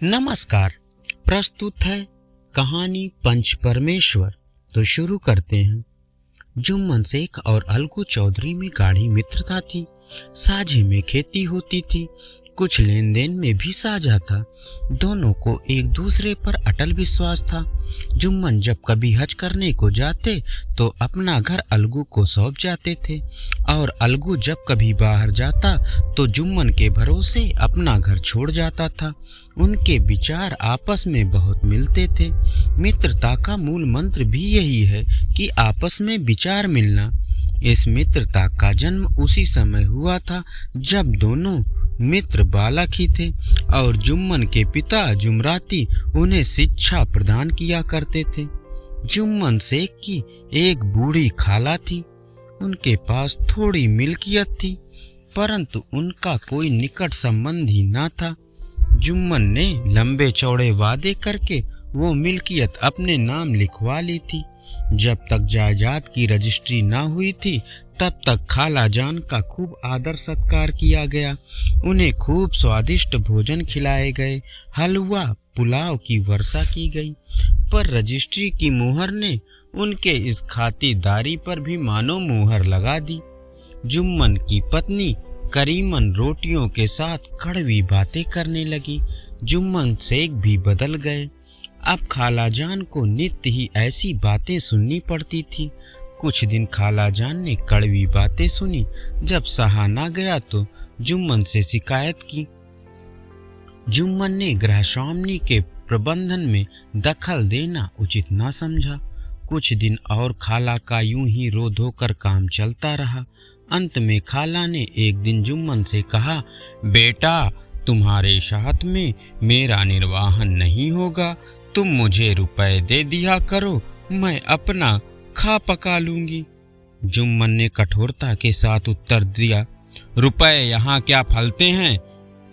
नमस्कार। प्रस्तुत है कहानी पंच परमेश्वर। तो शुरू करते हैं। जुम्मन शेख और अलगू चौधरी में गाढ़ी मित्रता थी। साझे में खेती होती थी, कुछ लेन देन में भी साझा था। दोनों को एक दूसरे पर अटल विश्वास था। जुम्मन जब कभी हज करने को जाते तो अपना घर अलगू को सौंप जाते थे, और अलगू जब कभी बाहर जाता तो जुम्मन के भरोसे अपना घर छोड़ जाता था। उनके विचार आपस में बहुत मिलते थे। मित्रता का मूल मंत्र भी यही है कि आपस में विचार मिलना। इस मित्रता का जन्म उसी समय हुआ था जब दोनों मित्र बालक ही थे और जुम्मन के पिता जुमराती उन्हें शिक्षा प्रदान किया करते थे। जुम्मन शेख की एक बूढ़ी खाला थी। उनके पास थोड़ी मिल्कियत थी, परंतु उनका कोई निकट संबंधी न था। जुम्मन ने लंबे चौड़े वादे करके वो मिल्कियत अपने नाम लिखवा ली थी। जब तक जायदाद की रजिस्ट्री ना हुई थी तब तक खाला जान का खूब आदर सत्कार किया गया। उन्हें खूब स्वादिष्ट भोजन खिलाए गए, हलवा पुलाव की वर्षा की गई। पर रजिस्ट्री की मुहर ने उनके इस खातिरदारी पर भी मानो मुहर लगा दी। जुम्मन की पत्नी करीमन रोटियों के साथ कड़वी बातें करने लगी। जुम्मन शेख भी बदल गए। अब खाला जान को नित्य ही ऐसी बातें सुननी पड़ती थी। कुछ दिन खाला जान ने कड़वी बातें सुनी। जब सहा ना गया तो जुम्मन से शिकायत की। जुम्मन ने गृहस्वामी के प्रबंधन में दखल देना उचित ना समझा। कुछ दिन और खाला का यूं ही रो धो कर काम चलता रहा। अंत में खाला ने एक दिन जुम्मन से कहा, बेटा, तुम्हारे साथ में मेरा निर्वाहन नहीं होगा। तुम मुझे रुपए दे दिया करो, मैं अपना खा पका लूंगी। जुम्मन ने कठोरता के साथ उत्तर दिया, रुपए यहाँ क्या फलते हैं?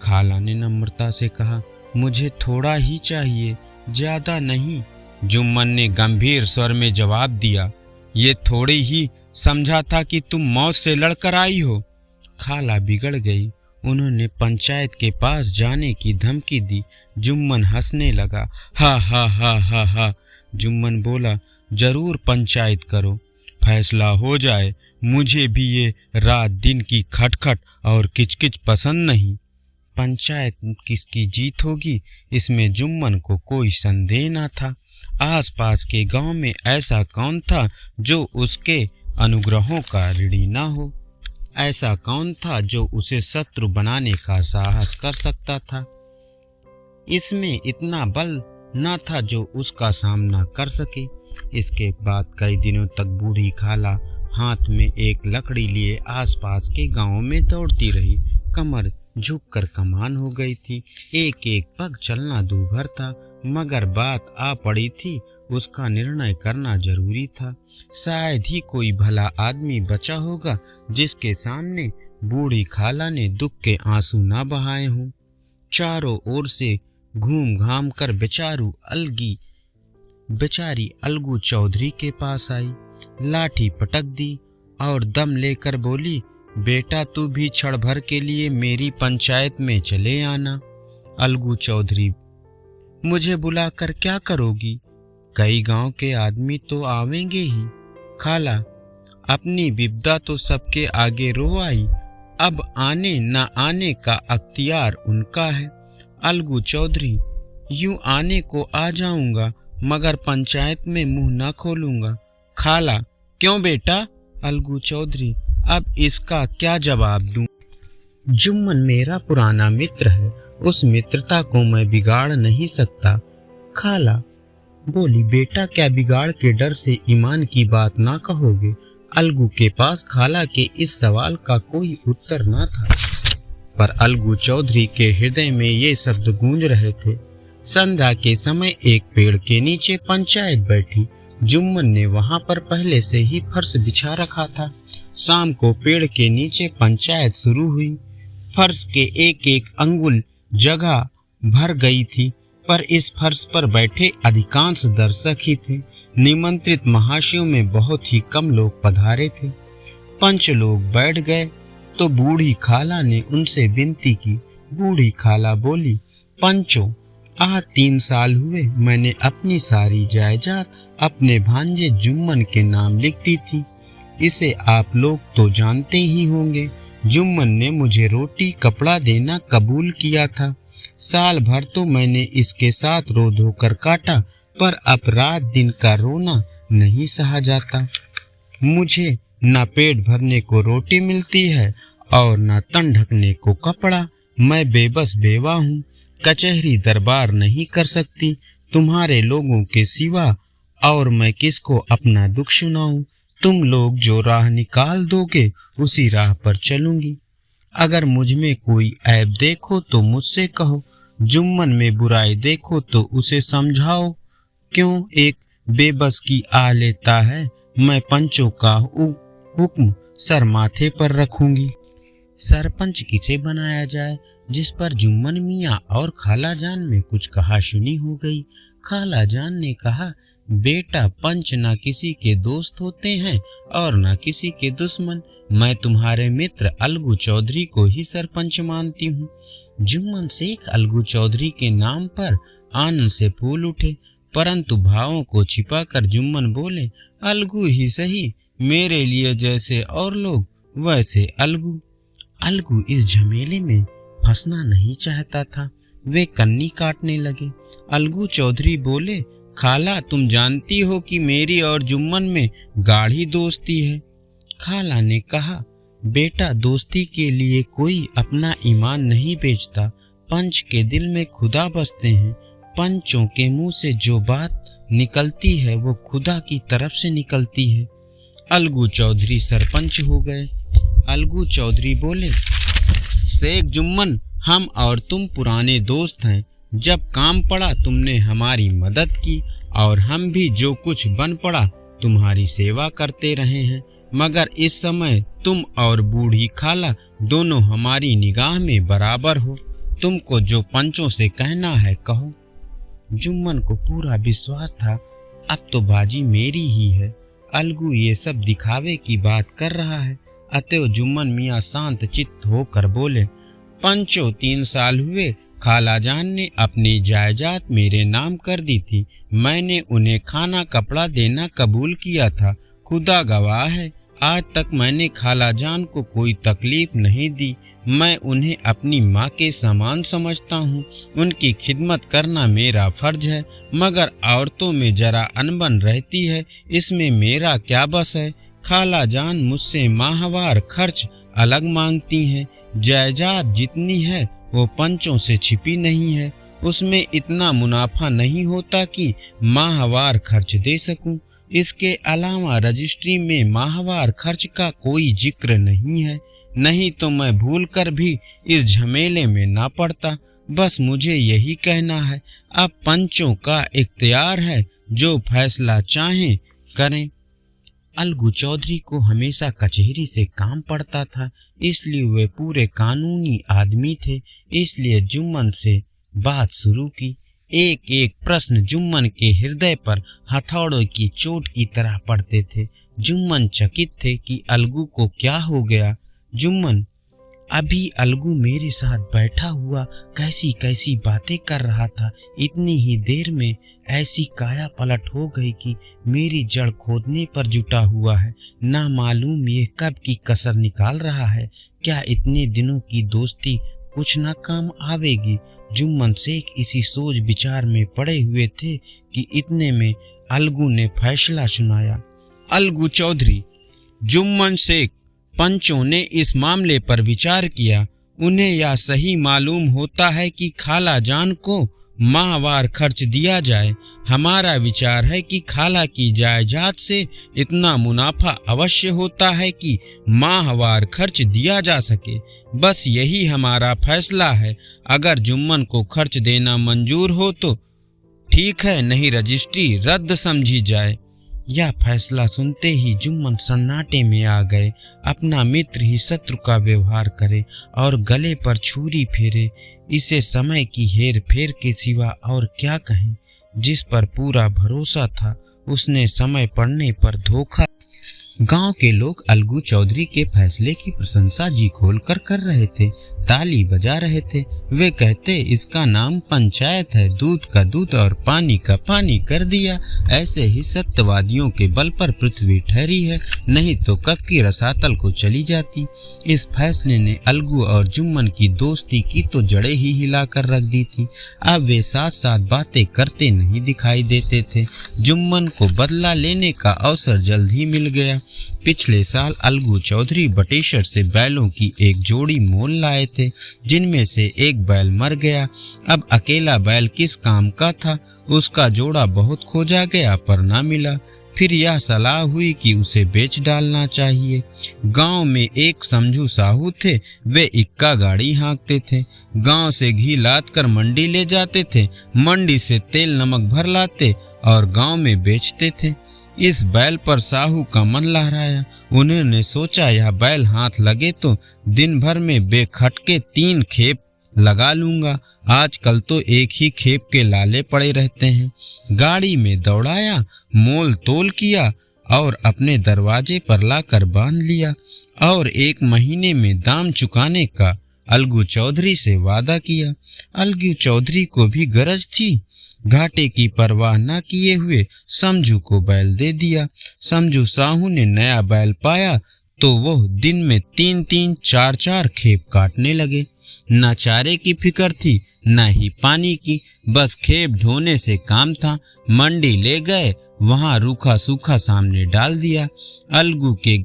खाला ने नम्रता से कहा, मुझे थोड़ा ही चाहिए, ज्यादा नहीं। जुम्मन ने गंभीर स्वर में जवाब दिया, ये थोड़ी ही समझा था कि तुम मौत से लड़कर आई हो। खाला बिगड़ गई। उन्होंने पंचायत के पास जाने की धमकी दी। जुम्मन हंसने लगा। हा हा हा हा हा। जुम्मन बोला, जरूर पंचायत करो, फैसला हो जाए। मुझे भी ये रात दिन की खटखट और किचकिच पसंद नहीं। पंचायत किसकी जीत होगी इसमें जुम्मन को कोई संदेह न था। आसपास के गांव में ऐसा कौन था जो उसके अनुग्रहों का ऋणी न हो? ऐसा कौन था जो उसे शत्रु बनाने का साहस कर सकता था? इसमें इतना बल न था जो उसका सामना कर सके। इसके बाद कई दिनों तक बूढ़ी खाला हाथ में एक लकड़ी लिए आसपास के गांवों में दौड़ती रही। कमर झुककर कमान हो गई थी। एक एक पग चलना दूभर था, मगर बात आ पड़ी थी, उसका निर्णय करना जरूरी था। शायद ही कोई भला आदमी बचा होगा जिसके सामने बूढ़ी खाला ने दुख के आंसू ना बहाए हों। चारों ओर से घूम घाम कर बेचारी अलगू चौधरी के पास आई, लाठी पटक दी और दम लेकर बोली, बेटा, तू भी क्षण भर के लिए मेरी पंचायत में चले आना। अलगू चौधरी, मुझे बुलाकर क्या करोगी? कई गांव के आदमी तो आवेंगे ही। खाला, अपनी विपदा तो सबके आगे रो आई, अब आने न आने का अख्तियार उनका है। अलगू चौधरी, यूं आने को आ जाऊंगा मगर पंचायत में मुंह न खोलूंगा। खाला, क्यों बेटा? अलगू चौधरी, अब इसका क्या जवाब दूं? जुम्मन मेरा पुराना मित्र है, उस मित्रता को मैं बिगाड़ नहीं सकता। खाला बोली, बेटा, क्या बिगाड़ के डर से ईमान की बात ना कहोगे? अलगू के पास खाला के इस सवाल का कोई उत्तर न था, पर अलगू चौधरी के हृदय में ये शब्द गूंज रहे थे। संध्या के समय एक पेड़ के नीचे पंचायत बैठी। जुम्मन ने वहां पर पहले से ही फर्श बिछा रखा था। शाम को पेड़ के नीचे पंचायत शुरू हुई। फर्श के एक एक अंगुल जगह भर गई थी, पर इस फर्श पर बैठे अधिकांश दर्शक ही थे। निमंत्रित महाशयों में बहुत ही कम लोग पधारे थे। पंच लोग बैठ गए तो बूढ़ी खाला ने उनसे विनती की। बूढ़ी खाला बोली, पंचों, आज 3 साल हुए मैंने अपनी सारी जायदाद अपने भांजे जुम्मन के नाम लिख दी थी। इसे आप लोग तो जानते ही होंगे। जुम्मन ने मुझे रोटी कपड़ा देना कबूल किया था। साल भर तो मैंने इसके साथ रो धो कर काटा, पर अब रात दिन का रोना नहीं सहा जाता। मुझे न पेट भरने को रोटी मिलती है और न तन ढकने को कपड़ा। मैं बेबस बेवा हूँ, कचहरी दरबार नहीं कर सकती तुम्हारे लोगों के सिवा, और मैं किसको अपना दुख सुनाऊं। तुम लोग जो राह निकाल दोगे उसी राह पर चलूंगी। अगर मुझ में कोई ऐब देखो तो मुझसे कहो, जुम्मन में बुराई देखो तो उसे समझाओ। क्यों एक बेबस की आ लेता है, मैं पंचों का हुक्म सर माथे पर रखूंगी। सरपंच किसे बनाया जाए, जिस पर जुम्मन मियाँ और खाला जान में कुछ कहा सुनी हो गई। खाला जान ने कहा, बेटा पंच ना किसी के दोस्त होते हैं और ना किसी के दुश्मन। मैं तुम्हारे मित्र अलगू चौधरी को ही सरपंच मानती हूँ। जुम्मन शेख अलगू चौधरी के नाम पर आनंद से फूल उठे, परंतु भावों को छिपाकर जुम्मन बोले, अलगू ही सही, मेरे लिए जैसे और लोग वैसे अलगू। अलगू इस झमेले में फंसना नहीं चाहता था। वे कन्नी काटने लगे। अलगू चौधरी बोले, खाला तुम जानती हो कि मेरी और जुम्मन में गाढ़ी दोस्ती है। खाला ने कहा, बेटा दोस्ती के लिए कोई अपना ईमान नहीं बेचता। पंच के दिल में खुदा बसते हैं। पंचों के मुंह से जो बात निकलती है वो खुदा की तरफ से निकलती है। अलगू चौधरी सरपंच हो गए। अलगू चौधरी बोले, शेख जुम्मन, हम और तुम पुराने दोस्त हैं। जब काम पड़ा तुमने हमारी मदद की और हम भी जो कुछ बन पड़ा तुम्हारी सेवा करते रहे हैं, मगर इस समय तुम और बूढ़ी खाला दोनों हमारी निगाह में बराबर हो। तुमको जो पंचों से कहना है कहो। जुम्मन को पूरा विश्वास था अब तो बाजी मेरी ही है। अलगू ये सब दिखावे की बात कर रहा है। अतएव जुम्मन मियाँ शांत चित्त होकर बोले, पंचों 3 साल हुए खाला जान ने अपनी जायदाद मेरे नाम कर दी थी। मैंने उन्हें खाना कपड़ा देना कबूल किया था। खुदा गवाह है, आज तक मैंने खाला जान को कोई तकलीफ नहीं दी। मैं उन्हें अपनी माँ के समान समझता हूँ। उनकी खिदमत करना मेरा फर्ज है, मगर औरतों में जरा अनबन रहती है, इसमें मेरा क्या बस है। खाला जान मुझसे माहवार खर्च अलग मांगती हैं। जायदाद जितनी है वो पंचों से छिपी नहीं है। उसमें इतना मुनाफा नहीं होता कि माहवार खर्च दे सकूं। इसके अलावा रजिस्ट्री में माहवार खर्च का कोई जिक्र नहीं है। नहीं तो मैं भूल कर भी इस झमेले में ना पड़ता। बस मुझे यही कहना है, अब पंचों का इख्तियार है, जो फैसला चाहें करें। अलगू चौधरी को हमेशा कचहरी से काम पड़ता था, इसलिए वे पूरे कानूनी आदमी थे। इसलिए जुम्मन से बात शुरू की। एक एक प्रश्न जुम्मन के हृदय पर हथौड़ों की चोट की तरह पड़ते थे। जुम्मन चकित थे कि अलगू को क्या हो गया। जुम्मन, अभी अलगू मेरे साथ बैठा हुआ कैसी कैसी बातें कर रहा था। इतनी ही देर में ऐसी काया पलट हो गई कि मेरी जड़ खोदने पर जुटा हुआ है। ना मालूम ये कब की कसर निकाल रहा है। क्या इतने दिनों की दोस्ती कुछ ना काम आवेगी। जुम्मन शेख इसी सोच विचार में पड़े हुए थे कि इतने में अलगू ने फैसला सुनाया। अलगू चौधरी, जुम्मन शेख, पंचों ने इस मामले पर विचार किया। उन्हें यह सही मालूम होता है कि खाला जान को माहवार खर्च दिया जाए। हमारा विचार है कि खाला की जायदाद से इतना मुनाफा अवश्य होता है कि माहवार खर्च दिया जा सके। बस यही हमारा फैसला है। अगर जुम्मन को खर्च देना मंजूर हो तो ठीक है, नहीं रजिस्ट्री रद्द समझी जाए। यह फैसला सुनते ही जुम्मन सन्नाटे में आ गए। अपना मित्र ही शत्रु का व्यवहार करे और गले पर छुरी फेरे, इसे समय की हेर फेर के सिवा और क्या कहें। जिस पर पूरा भरोसा था उसने समय पड़ने पर धोखा। गांव के लोग अलगू चौधरी के फैसले की प्रशंसा जी खोल कर रहे थे। ताली बजा रहे थे। वे कहते, इसका नाम पंचायत है, दूध का दूध और पानी का पानी कर दिया। ऐसे ही सत्यवादियों के बल पर पृथ्वी ठहरी है, नहीं तो कब की रसातल को चली जाती। इस फैसले ने अलगू और जुम्मन की दोस्ती की तो जड़ें ही हिलाकर रख दी थी। अब वे साथ साथ बातें करते नहीं दिखाई देते थे। जुम्मन को बदला लेने का अवसर जल्द ही मिल गया। पिछले साल अलगू चौधरी बटेश्वर से बैलों की एक जोड़ी मोल लाए थे, जिनमें से एक बैल मर गया। अब अकेला बैल किस काम का था। उसका जोड़ा बहुत खोजा गया पर ना मिला। फिर यह सलाह हुई कि उसे बेच डालना चाहिए। गांव में एक समझू साहू थे, वे इक्का गाड़ी हाँकते थे। गांव से घी लाद कर मंडी ले जाते थे, मंडी से तेल नमक भर लाते और गांव में बेचते थे। इस बैल पर साहू का मन लहराया। उन्होंने सोचा, यह बैल हाथ लगे तो दिन भर में बेखटके 3 खेप लगा लूंगा। आजकल तो एक ही खेप के लाले पड़े रहते हैं। गाड़ी में दौड़ाया, मोल तोल किया और अपने दरवाजे पर लाकर बांध लिया और 1 महीने में दाम चुकाने का अलगू चौधरी से वादा किया। अलगू चौधरी को भी गरज थी। घाटे की परवाह न किए हुए समझू को बैल दे दिया। समझू साहू ने नया बैल पाया तो वो दिन में 3-3, 4-4 खेप काटने लगे। न चारे की फिक्र थी न ही पानी की, बस खेप ढोने से काम था। मंडी ले गए, वहां रूखा सूखा सामने डाल दिया। अलगू के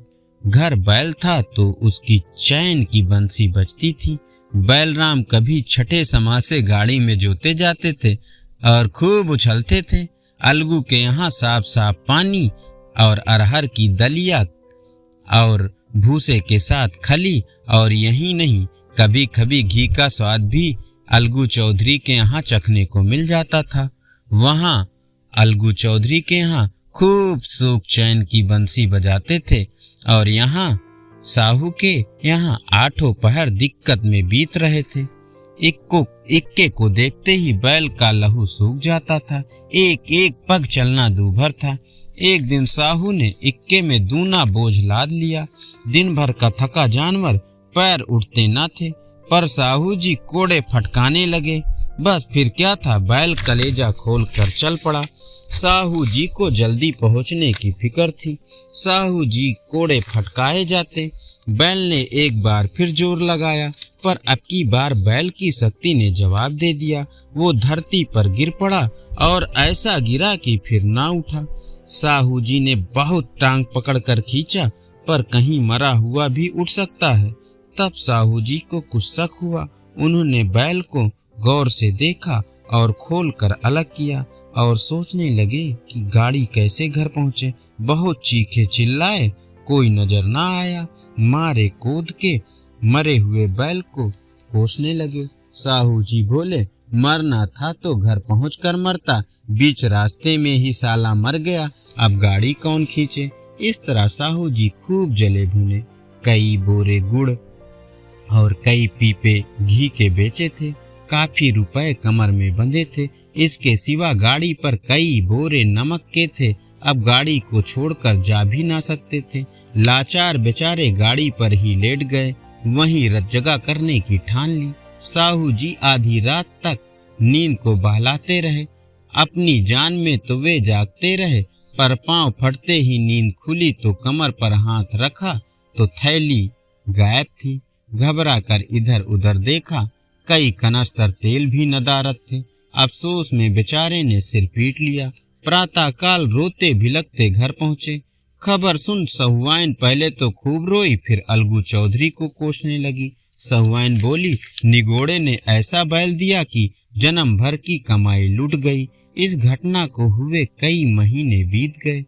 घर बैल था तो उसकी चैन की बंसी बजती थी। बैलराम कभी छठे समासे गाड़ी में जोते जाते थे और खूब उछलते थे। अलगू के यहाँ साफ साफ पानी और अरहर की दलिया और भूसे के साथ खली, और यही नहीं, कभी कभी घी का स्वाद भी अलगू चौधरी के यहाँ चखने को मिल जाता था। वहाँ अलगू चौधरी के यहाँ खूब सूख चैन की बंसी बजाते थे और यहाँ साहू के यहाँ 8 पहर दिक्कत में बीत रहे थे। इक्के को देखते ही बैल का लहू सूख जाता था। एक एक पग चलना दूभर था। एक दिन साहू ने इक्के में दूना बोझ लाद लिया। दिन भर का थका जानवर, पैर उठते न थे, पर साहू जी कोड़े फटकाने लगे। बस फिर क्या था, बैल कलेजा खोल कर चल पड़ा। साहू जी को जल्दी पहुंचने की फिक्र थी। साहू जी कोड़े फटकाए जाते। बैल ने एक बार फिर जोर लगाया, पर अब की बार बैल की शक्ति ने जवाब दे दिया। वो धरती पर गिर पड़ा और ऐसा गिरा कि फिर ना उठा। साहू जी ने बहुत टांग पकड़कर खींचा, पर कहीं मरा हुआ भी उठ सकता है। तब साहू जी को कुछ शक हुआ। उन्होंने बैल को गौर से देखा और खोल कर अलग किया और सोचने लगे कि गाड़ी कैसे घर पहुंचे। बहुत चीखे चिल्लाए, कोई नजर ना आया। मारे कूद के मरे हुए बैल को कोसने लगे। साहू जी बोले, मरना था तो घर पहुंचकर मरता, बीच रास्ते में ही साला मर गया, अब गाड़ी कौन खींचे। इस तरह साहू जी खूब जले भुने। कई बोरे गुड़ और कई पीपे घी के बेचे थे। काफी रुपए कमर में बंधे थे। इसके सिवा गाड़ी पर कई बोरे नमक के थे। अब गाड़ी को छोड़कर जा भी ना सकते थे। लाचार बेचारे गाड़ी पर ही लेट गए। वहीं रत जगह करने की ठान ली। साहू जी आधी रात तक नींद को बहलाते रहे। अपनी जान में तो वे जागते रहे, पर पांव फटते ही नींद खुली तो कमर पर हाथ रखा तो थैली गायब थी। घबरा कर इधर उधर देखा, कई कनस्तर तेल भी नदारद थे। अफसोस में बेचारे ने सिर पीट लिया। प्रातःकाल रोते भिलकते घर पहुंचे। खबर सुन सहुआइन पहले तो खूब रोई, फिर अलगू चौधरी को कोसने लगी। सहुआइन बोली, निगोड़े ने ऐसा बैल दिया कि जन्म भर की कमाई लुट गई। इस घटना को हुए कई महीने बीत गए।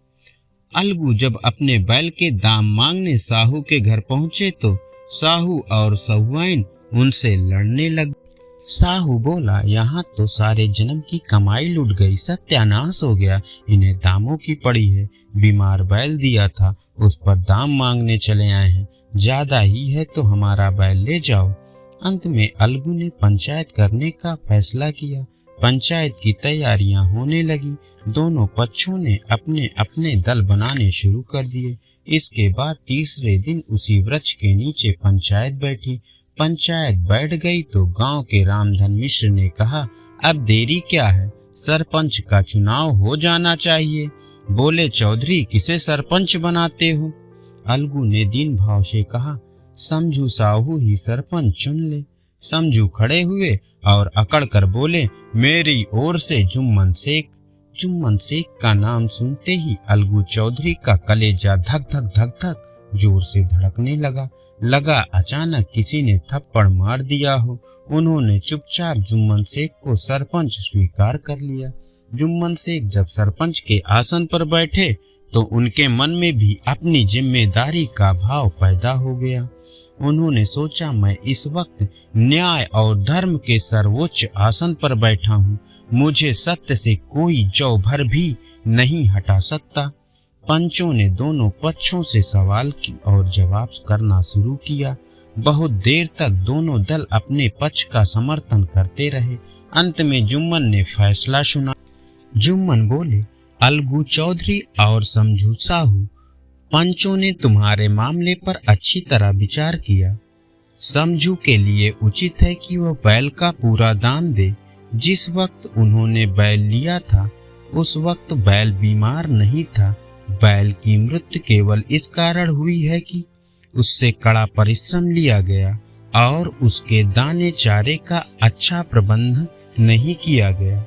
अलगू जब अपने बैल के दाम मांगने साहू के घर पहुंचे तो साहू और सहुआइन उनसे लड़ने लग। साहू बोला, यहाँ तो सारे जन्म की कमाई लुट गई, सत्यानाश हो गया। इन्हें दामों की पड़ी है। बीमार बैल दिया था, उस पर दाम मांगने चले आए हैं। ज्यादा ही है तो हमारा बैल ले जाओ। अंत में अलगू ने पंचायत करने का फैसला किया। पंचायत की तैयारियां होने लगी। दोनों पक्षों ने अपने अपने दल बनाने शुरू कर दिए। इसके बाद तीसरे दिन उसी वृक्ष के नीचे पंचायत बैठी। पंचायत बैठ गई तो गांव के रामधन मिश्र ने कहा, अब देरी क्या है, सरपंच का चुनाव हो जाना चाहिए। बोले, चौधरी किसे सरपंच बनाते हो? अलगू ने दीन भाव से कहा, समझू साहू ही सरपंच चुन ले। समझू खड़े हुए और अकड़ कर बोले, मेरी ओर से जुम्मन शेख। जुम्मन शेख का नाम सुनते ही अलगू चौधरी का कलेजा धक धक धक धक जोर से धड़कने लगा अचानक किसी ने थप्पड़ मार दिया हो। उन्होंने चुपचाप जुम्मन शेख को सरपंच स्वीकार कर लिया। जुम्मन शेख जब सरपंच के आसन पर बैठे तो उनके मन में भी अपनी जिम्मेदारी का भाव पैदा हो गया। उन्होंने सोचा, मैं इस वक्त न्याय और धर्म के सर्वोच्च आसन पर बैठा हूँ, मुझे सत्य से कोई जौ भर भी नहीं हटा सकता। पंचों ने दोनों पक्षों से सवाल की और जवाब करना शुरू किया। बहुत देर तक दोनों दल अपने पक्ष का समर्थन करते रहे। अंत में जुम्मन ने फैसला सुना। जुम्मन बोले, अलगू चौधरी और समझू साहू, पंचों ने तुम्हारे मामले पर अच्छी तरह विचार किया। समझू के लिए उचित है कि वह बैल का पूरा दाम दे। जिस वक्त उन्होंने बैल लिया था उस वक्त बैल बीमार नहीं था। बैल की मृत्यु केवल इस कारण हुई है कि उससे कड़ा परिश्रम लिया गया और उसके दाने चारे का अच्छा प्रबंध नहीं किया गया।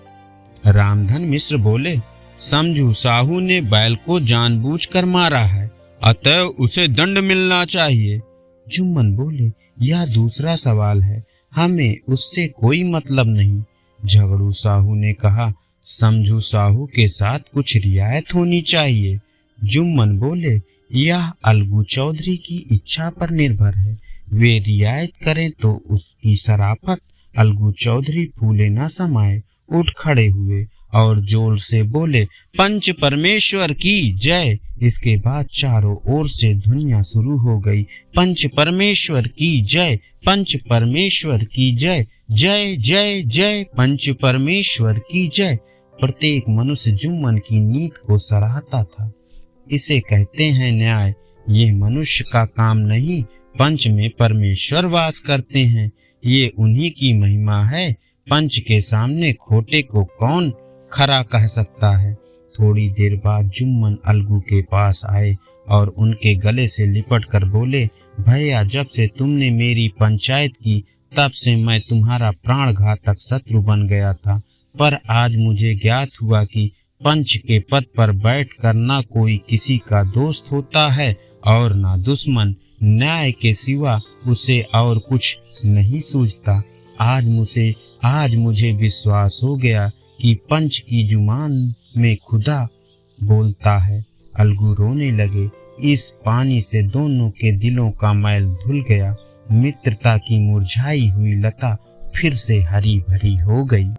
रामधन मिश्र बोले, समझू साहू ने बैल को जानबूझकर मारा है, अतः उसे दंड मिलना चाहिए। जुम्मन बोले, यह दूसरा सवाल है, हमें उससे कोई मतलब नहीं। झगड़ू साहू ने कहा, समझू साहू के साथ कुछ रियायत होनी चाहिए। जुम्मन बोले, यह अलगू चौधरी की इच्छा पर निर्भर है, वे रियायत करें तो उसकी शराफत। अलगू चौधरी फूले न समाये उठ खड़े हुए और जोर से बोले, पंच परमेश्वर की जय। इसके बाद चारों ओर से ध्वनियां शुरू हो गई, पंच परमेश्वर की जय, पंच परमेश्वर की जय, जय जय जय, पंच परमेश्वर की जय। प्रत्येक मनुष्य जुम्मन की नीति को सराहता था। इसे कहते हैं न्याय। ये मनुष्य का काम नहीं, पंच में परमेश्वर वास करते हैं, ये उन्हीं की महिमा है। पंच के सामने खोटे को कौन खरा कह सकता है। थोड़ी देर बाद जुम्मन अलगू के पास आए और उनके गले से लिपट कर बोले, भैया, जब से तुमने मेरी पंचायत की तब से मैं तुम्हारा प्राणघातक शत्रु बन गया था, पर आज मुझे ज्ञात हुआ कि पंच के पद पर बैठकर ना कोई किसी का दोस्त होता है और ना दुश्मन। न्याय के सिवा उसे और कुछ नहीं सूझता। आज मुझे विश्वास हो गया कि पंच की जुबान में खुदा बोलता है। अलगू रोने लगे। इस पानी से दोनों के दिलों का मैल धुल गया। मित्रता की मुरझाई हुई लता फिर से हरी भरी हो गई।